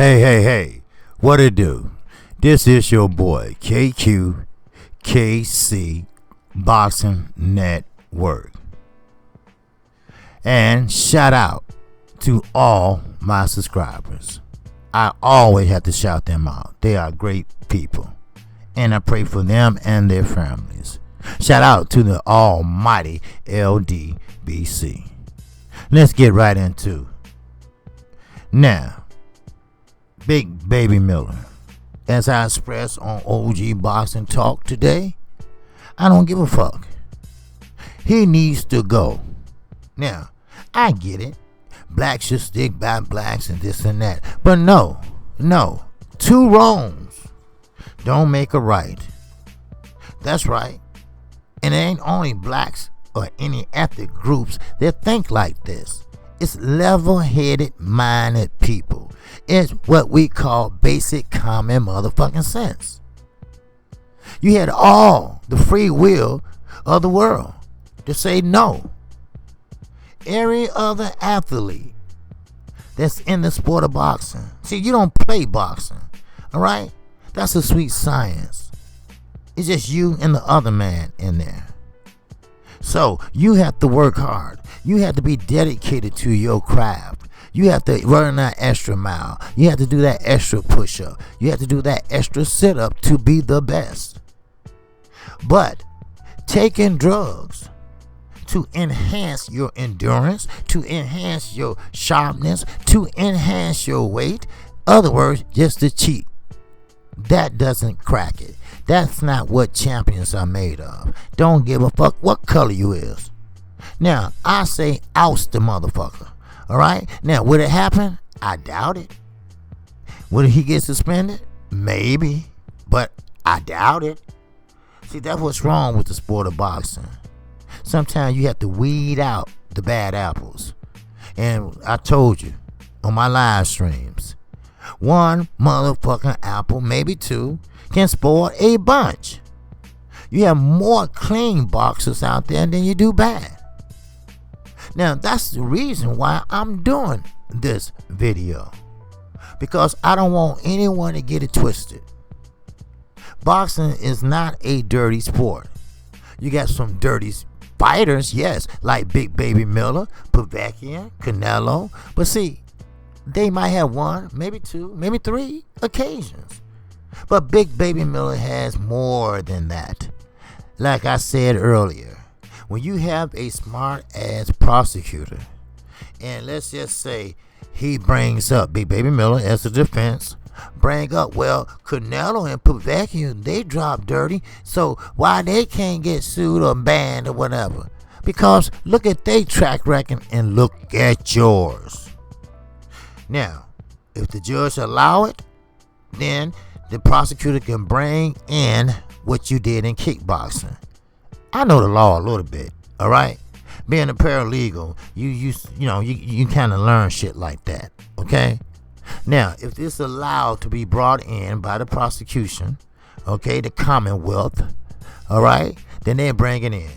Hey, what it do? This is your boy, Kqkc Boxing Network. And shout out to all my subscribers. I always have to shout them out. They are great people. And I pray for them and their families. Shout out to the almighty LDBC. Let's get right into now. Big Baby Miller, as I expressed on OG Boxing Talk today, I don't give a fuck. He needs to go. Now, I get it. Blacks should stick by blacks and this and that. But no. Two wrongs don't make a right. That's right. And it ain't only blacks or any ethnic groups that think like this. It's level-headed, minded people. It's what we call basic common motherfucking sense. You had all the free will of the world to say no. Every other athlete that's in the sport of boxing. See, you don't play boxing, all right? That's a sweet science. It's just you and the other man in there. So you have to work hard. You have to be dedicated to your craft. You have to run that extra mile. You have to do that extra push-up. You have to do that extra sit-up to be the best. But taking drugs to enhance your endurance, to enhance your sharpness, to enhance your weight, other words, just to cheat, that doesn't crack it. That's not what champions are made of. Don't give a fuck what color you is. Now, I say oust the motherfucker. Alright? Now, would it happen? I doubt it. Would he get suspended? Maybe. But I doubt it. See, that's what's wrong with the sport of boxing. Sometimes you have to weed out the bad apples. And I told you on my live streams, one motherfucking apple, maybe two, can spoil a bunch. You have more clean boxers out there than you do bad. Now, that's the reason why I'm doing this video. Because I don't want anyone to get it twisted. Boxing is not a dirty sport. You got some dirty fighters, yes, like Big Baby Miller, Peds, Canelo. But see, they might have one, maybe two, maybe three occasions. But Big Baby Miller has more than that. Like I said earlier, when you have a smart ass prosecutor, and let's just say he brings up Big Baby Miller as a defense, bring up, well, Canelo and Peds, they drop dirty, so why they can't get sued or banned or whatever? Because look at their track record and look at yours. Now, if the judge allow it, then the prosecutor can bring in what you did in kickboxing. I know the law a little bit, all right? Being a paralegal, you kind of learn shit like that, okay? Now, if this is allowed to be brought in by the prosecution, okay, the Commonwealth, all right, then they bring it in.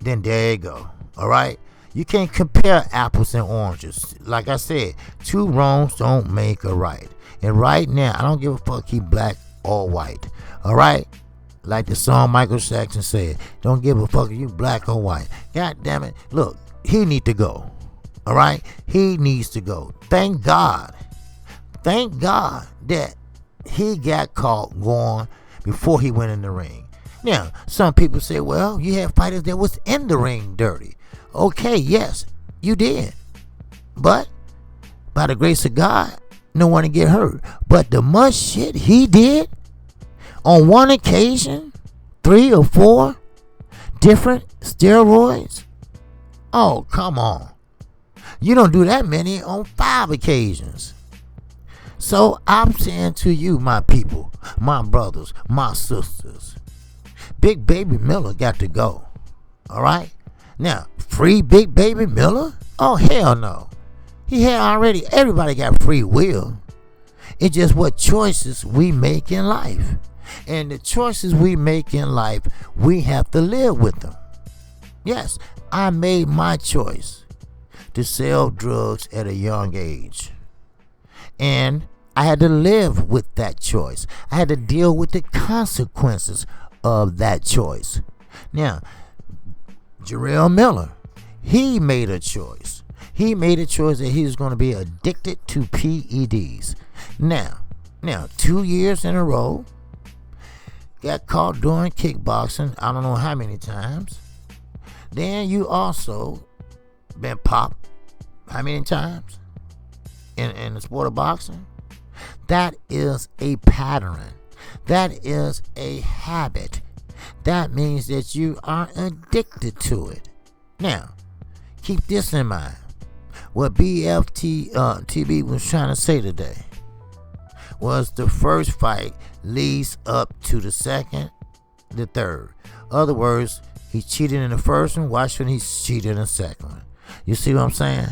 Then there you go, all right? You can't compare apples and oranges. Like I said, two wrongs don't make a right. And right now, I don't give a fuck he black or white. All right? Like the song Michael Jackson said, don't give a fuck if you black or white. God damn it. Look, he need to go. All right? He needs to go. Thank God. Thank God that he got caught going before he went in the ring. Now, some people say, well, you had fighters that was in the ring dirty. Okay, yes, you did. But by the grace of God, no one to get hurt. But the much shit he did on one occasion, 3 or 4 different steroids. Oh, come on. You don't do that many on 5 occasions. So I'm saying to you, my people, my brothers, my sisters, Big Baby Miller got to go. All right? Now, free Big Baby Miller? Oh, hell no. He had already, everybody got free will. It's just what choices we make in life. And the choices we make in life, we have to live with them. Yes, I made my choice to sell drugs at a young age. And I had to live with that choice. I had to deal with the consequences of that choice. Now, Jarrell Miller, he made a choice. He made a choice that he was going to be addicted to PEDs. Now, 2 years in a row, got caught doing kickboxing, I don't know how many times. Then you also been popped how many times in the sport of boxing? That is a pattern. That is a habit. That means that you are addicted to it. Now, keep this in mind. What TB was trying to say today was the first fight leads up to the second, the third. Other words, he cheated in the first one. Why shouldn't he cheat in the second one? You see what I'm saying?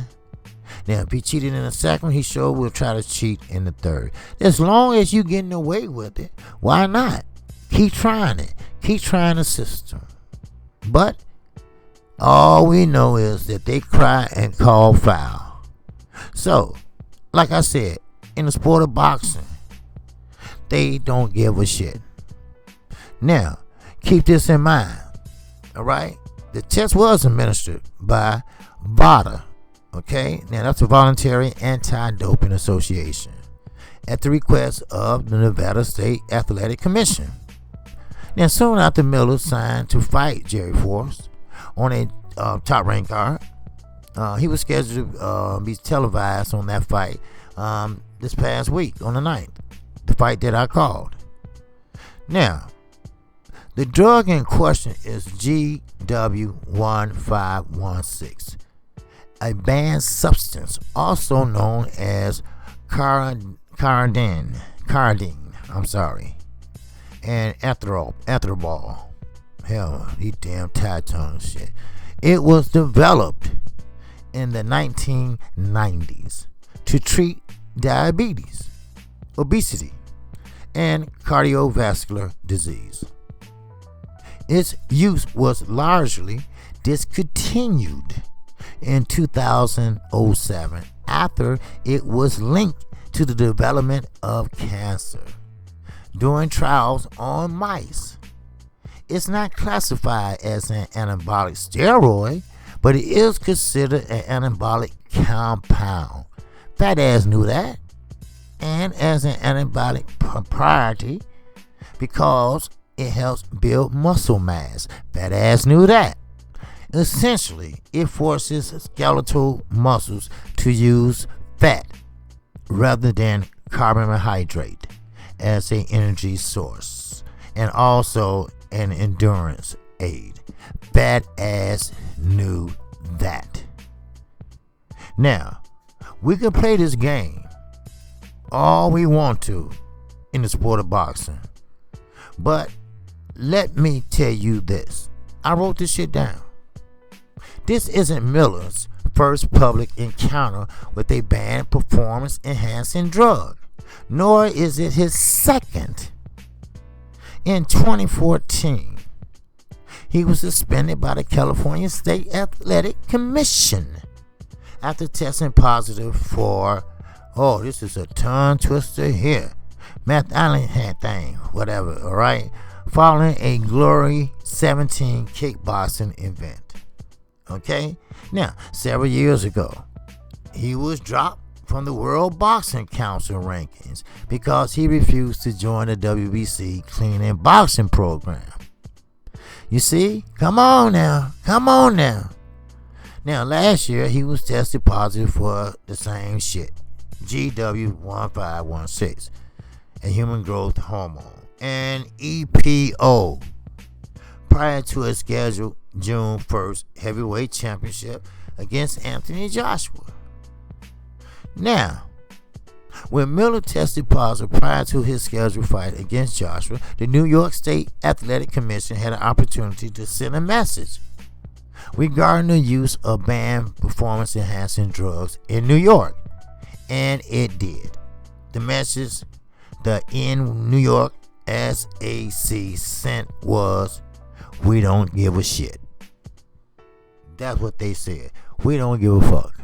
Now, if he cheated in the second one, he sure will try to cheat in the third. As long as you getting away with it, why not? Keep trying it. Keep trying the system. But all we know is that they cry and call foul. So, like I said, in the sport of boxing, they don't give a shit. Now, keep this in mind. All right? The test was administered by VADA. Okay? Now, that's a Voluntary Anti-Doping Association at the request of the Nevada State Athletic Commission. Now, soon after Miller signed to fight Jerry Forrest on a top-ranked card, he was scheduled to be televised on that fight this past week on the 9th, the fight that I called. Now, the drug in question is GW1516, a banned substance also known as cardine, and Etherball. Hell, these damn tie tongue shit. It was developed in the 1990s to treat diabetes, obesity, and cardiovascular disease. Its use was largely discontinued in 2007 after it was linked to the development of cancer. During trials on mice, it's not classified as an anabolic steroid, but it is considered an anabolic compound. Fat ass knew that. And as an anabolic propriety, because it helps build muscle mass. Fat ass knew that. Essentially, it forces skeletal muscles to use fat rather than carbohydrate as an energy source, and also an endurance aid. Fat ass knew that. Now, we can play this game all we want to in the sport of boxing, but let me tell you this. I wrote this shit down. This isn't Miller's first public encounter with a banned performance-enhancing drug, nor is it his second. In 2014, he was suspended by the California State Athletic Commission after testing positive for, this is a tongue twister here, methylene whatever, alright, following a Glory 17 kickboxing event. Okay? Now, several years ago, he was dropped from the World Boxing Council rankings because he refused to join the WBC clean and boxing program. You see? Come on now. Now, last year, he was tested positive for the same shit. GW1516, a human growth hormone, and EPO, prior to a scheduled June 1st heavyweight championship against Anthony Joshua. Now, when Miller tested positive prior to his scheduled fight against Joshua, the New York State Athletic Commission had an opportunity to send a message regarding the use of banned performance-enhancing drugs in New York, and it did. The message the in New York SAC sent was, "We don't give a shit." That's what they said. We don't give a fuck.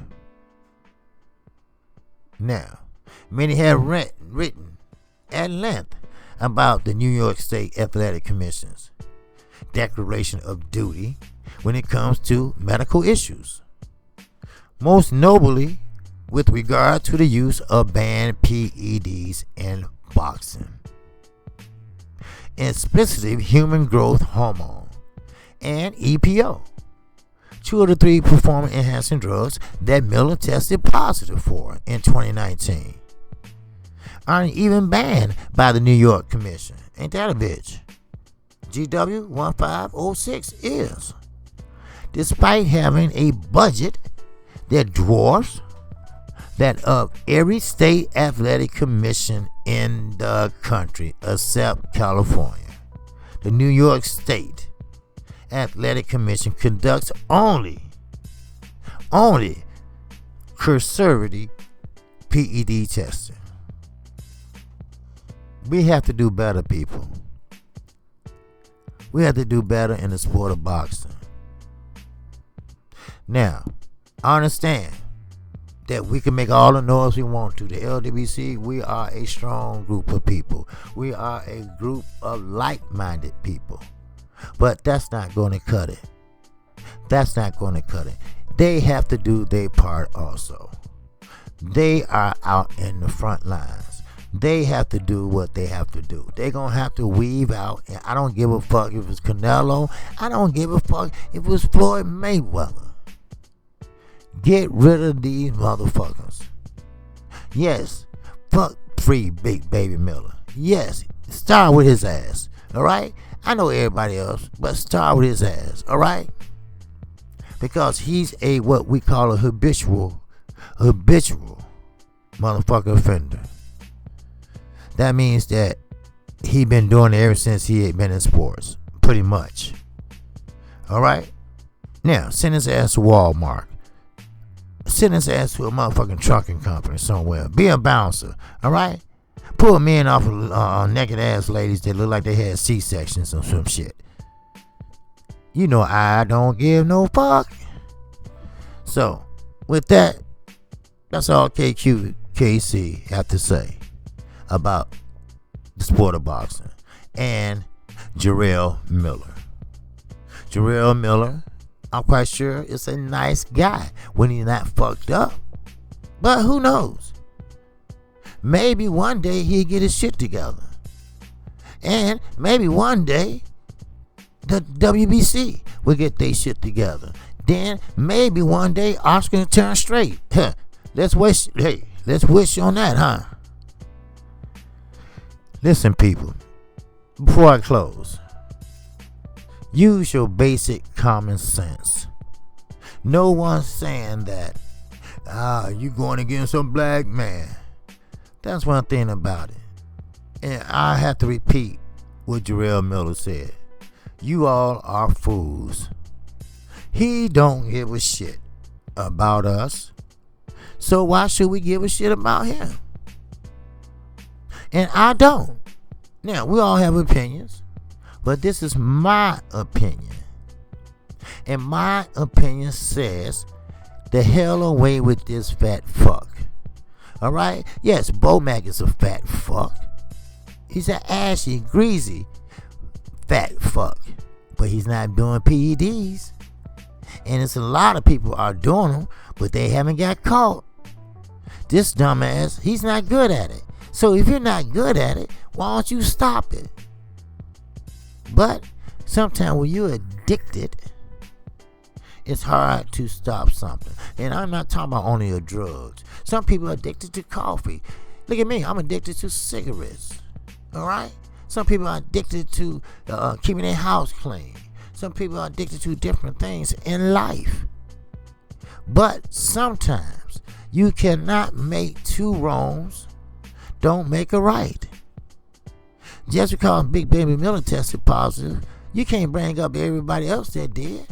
Now, Many have written at length about the New York State Athletic Commission's declaration of duty when it comes to medical issues, most notably with regard to the use of banned PEDs in boxing, explicitly human growth hormone, and EPO, two of the three performance enhancing drugs that Miller tested positive for in 2019, aren't even banned by the New York Commission. Ain't that a bitch? GW 1506 is, despite having a budget that dwarfs that of every state athletic commission in the country except California. The New York State Athletic Commission conducts only conservative PED testing. We have to do better, people. We have to do better in the sport of boxing. Now, I understand that we can make all the noise we want to. The LWC, we are a strong group of people. We are a group of like-minded people. But that's not going to cut it. That's not going to cut it. They have to do their part also. They are out in the front lines. They have to do what they have to do. They're going to have to weave out. And I don't give a fuck if it's Canelo. I don't give a fuck if it was Floyd Mayweather. Get rid of these motherfuckers. Yes, fuck free Big Baby Miller. Yes, start with his ass. Alright? I know everybody else, but start with his ass. Alright? Because he's a what we call a habitual motherfucker offender. That means that he been doing it ever since he had been in sports. Pretty much. Alright? Now, send his ass to Walmart. Send his ass to a motherfucking trucking company somewhere. Be a bouncer. Alright? Pull men off of naked ass ladies that look like they had C-sections or some shit. You know I don't give no fuck. So, with that, that's all Kqkc have to say about the sport of boxing and Jarrell Miller. Jarrell Miller, I'm quite sure is a nice guy when he's not fucked up. But who knows? Maybe one day he'll get his shit together. And maybe one day the WBC will get their shit together. Then maybe one day Oscar will turn straight. Let's wish on that, huh? Listen, people, before I close, use your basic common sense. No one's saying that, you going against some black man. That's one thing about it. And I have to repeat what Jarrell Miller said. You all are fools. He don't give a shit about us. So why should we give a shit about him? And I don't. Now, we all have opinions. But this is my opinion. And my opinion says, the hell away with this fat fuck. Alright? Yes, Bomac is a fat fuck. He's an ashy, greasy fat fuck. But he's not doing PEDs. And it's a lot of people are doing them, but they haven't got caught. This dumbass, he's not good at it. So if you're not good at it, why don't you stop it? But sometimes when you're addicted, it's hard to stop something. And I'm not talking about only your drugs. Some people are addicted to coffee. Look at me, I'm addicted to cigarettes. Alright? Some people are addicted to keeping their house clean. Some people are addicted to different things in life. But sometimes you cannot make two wrongs don't make a right. Just because Big Baby Miller tested positive, you can't bring up everybody else that did.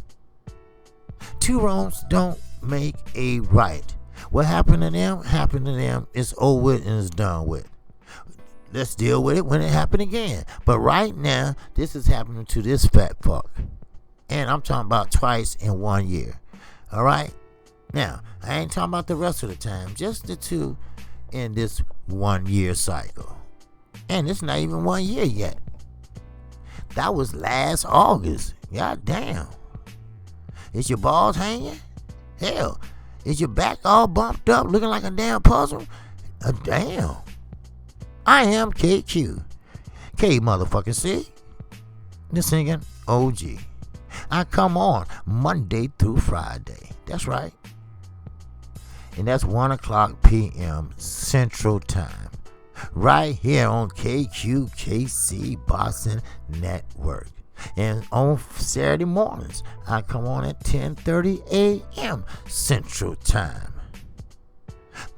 Two wrongs don't make a right. What happened to them. It's over with and it's done with. Let's deal with it when it happened again. But right now, this is happening to this fat fuck. And I'm talking about twice in 1 year. Alright? Now, I ain't talking about the rest of the time. Just the two in this 1 year cycle. And it's not even 1 year yet. That was last August. God damn. Is your balls hanging? Hell, is your back all bumped up looking like a damn puzzle? Damn. I am Kqc. K motherfucking C. The singing OG. I come on Monday through Friday. That's right. And that's 1 o'clock p.m. Central Time. Right here on Kqkc Boxing Network. And on Saturday mornings, I come on at 10:30 a.m. Central Time.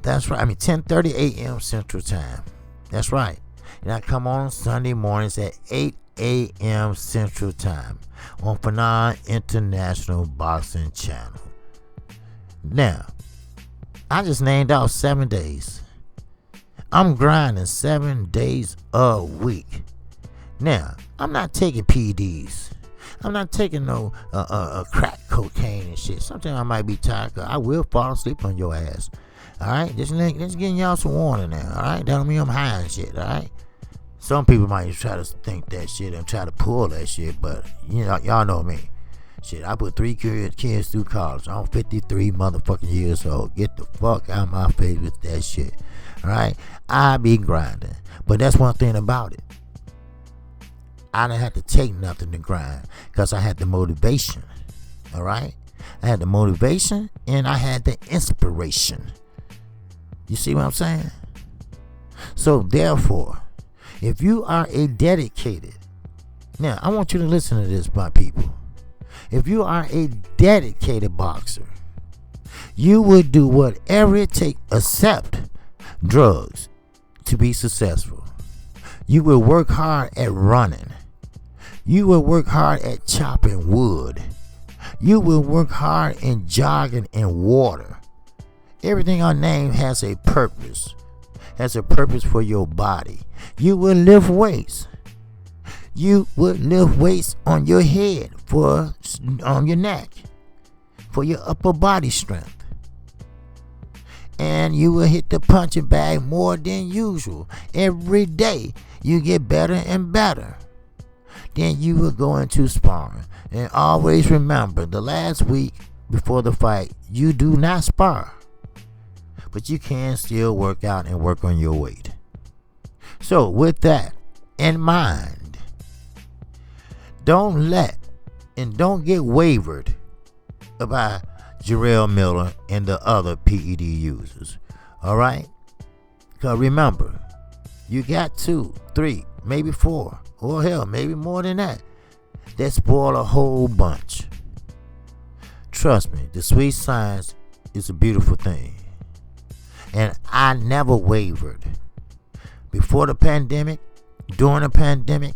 That's right. 10:30 a.m. Central Time. That's right. And I come on Sunday mornings at 8 a.m. Central Time on Phenom International Boxing Channel. Now, I just named out 7 days. I'm grinding 7 days a week. Now, I'm not taking PDs. I'm not taking no crack cocaine and shit. Sometimes I might be tired, cause I will fall asleep on your ass. Alright? Just getting y'all some warning now. Alright? That don't mean I'm high and shit. Alright? Some people might try to think that shit and try to pull that shit, but y'all know me. Shit, I put 3 kids through college. I'm 53 motherfucking years old. Get the fuck out of my face with that shit. Alright? I be grinding. But that's one thing about it. I didn't have to take nothing to grind because I had the motivation. Alright? I had the motivation and I had the inspiration. You see what I'm saying? So therefore, if you are a dedicated, now I want you to listen to this, my people. If you are a dedicated boxer, you would do whatever it takes except drugs to be successful. You will work hard at running. You will work hard at chopping wood. You will work hard in jogging in water. Everything I name has a purpose. Has a purpose for your body. You will lift weights. You will lift weights on your head, on your neck, for your upper body strength. And you will hit the punching bag more than usual. Every day you get better and better. Then you will go into sparring. And always remember, the last week before the fight, you do not spar. But you can still work out and work on your weight. So with that in mind, don't get wavered by Jarrell Miller and the other PED users. Alright? Because remember, you got 2, 3, maybe 4, or hell, maybe more than that spoil a whole bunch. Trust me, the sweet science is a beautiful thing. And I never wavered. Before the pandemic, during the pandemic,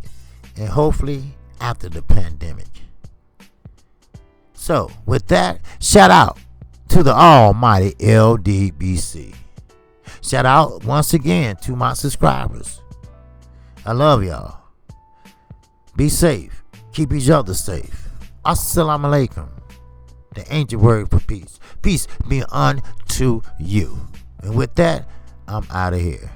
and hopefully after the pandemic. So, with that, shout out to the almighty LDBC. Shout out once again to my subscribers. I love y'all. Be safe. Keep each other safe. Assalamu alaikum. The ancient word for peace. Peace be unto you. And with that, I'm out of here.